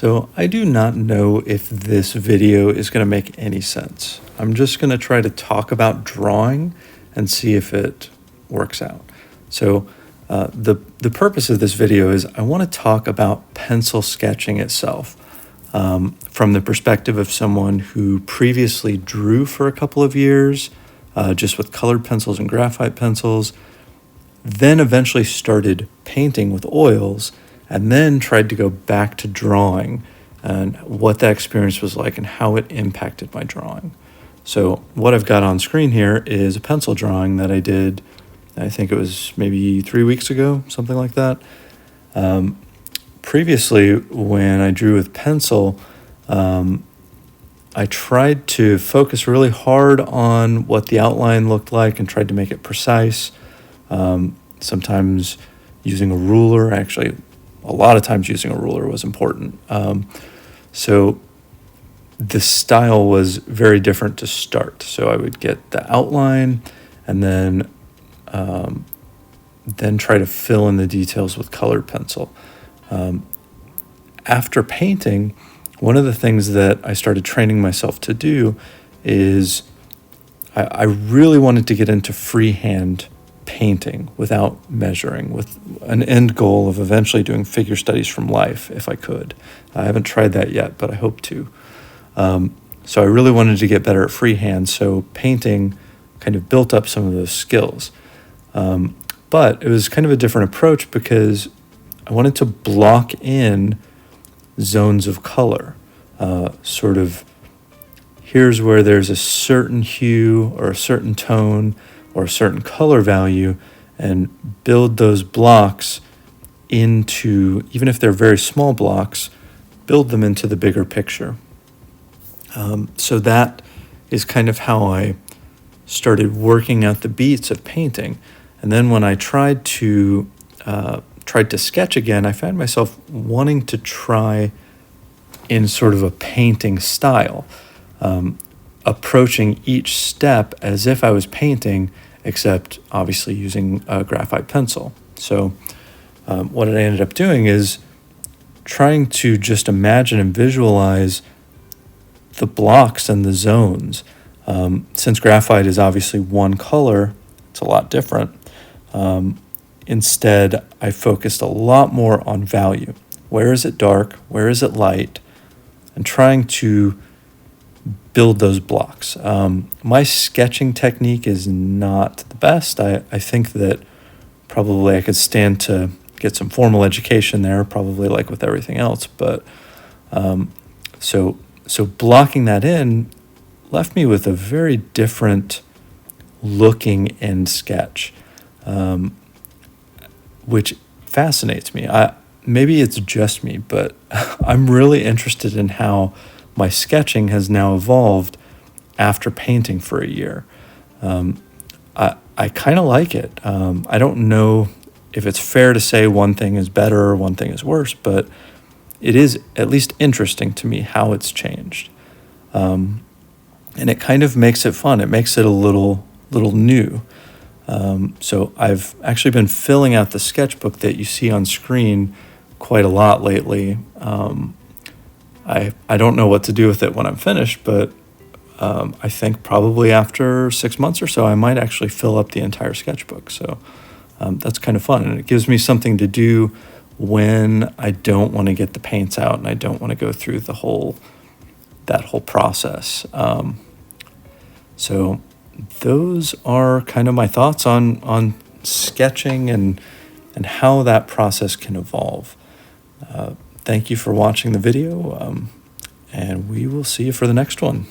So I do not know if this video is going to make any sense. I'm just going to try to talk about drawing and see if it works out. So the purpose of this video is I want to talk about pencil sketching itself from the perspective of someone who previously drew for a couple of years just with colored pencils and graphite pencils, then eventually started painting with oils, and then tried to go back to drawing and what that experience was like and how it impacted my drawing. So what I've got on screen here is a pencil drawing that I did, I think it was maybe 3 weeks ago, something like that. Previously, when I drew with pencil, I tried to focus really hard on what the outline looked like and tried to make it precise. Sometimes using a ruler, actually a lot of times using a ruler was important. So the style was very different to start. So I would get the outline and then try to fill in the details with colored pencil. After painting, one of the things that I started training myself to do is I really wanted to get into freehand painting without measuring, with an end goal of eventually doing figure studies from life if I could. I haven't tried that yet, but I hope to. So I really wanted to get better at freehand, so painting kind of built up some of those skills. But it was kind of a different approach because I wanted to block in zones of color, sort of here's where there's a certain hue or a certain tone or a certain color value, and build those blocks into, even if they're very small blocks, build them into the bigger picture. So that is kind of how I started working out the beats of painting. And then when I tried to sketch again, I found myself wanting to try in sort of a painting style, approaching each step as if I was painting, except obviously using a graphite pencil. So what I ended up doing is trying to just imagine and visualize the blocks and the zones. Since graphite is obviously one color, it's a lot different. Instead, I focused a lot more on value. Where is it dark? Where is it light? And trying to build those blocks. My sketching technique is not the best. I think that probably I could stand to get some formal education there, probably like with everything else. But so blocking that in left me with a very different looking end sketch, which fascinates me. Maybe it's just me, but I'm really interested in how my sketching has now evolved after painting for a year. I kind of like it. I don't know if it's fair to say one thing is better or one thing is worse, but it is at least interesting to me how it's changed. And it kind of makes it fun. It makes it a little new. So I've actually been filling out the sketchbook that you see on screen quite a lot lately. I don't know what to do with it when I'm finished, but I think probably after 6 months or so, I might actually fill up the entire sketchbook. So that's kind of fun, and it gives me something to do when I don't want to get the paints out and I don't want to go through that whole process. So those are kind of my thoughts on sketching and how that process can evolve. Thank you for watching the video, and we will see you for the next one.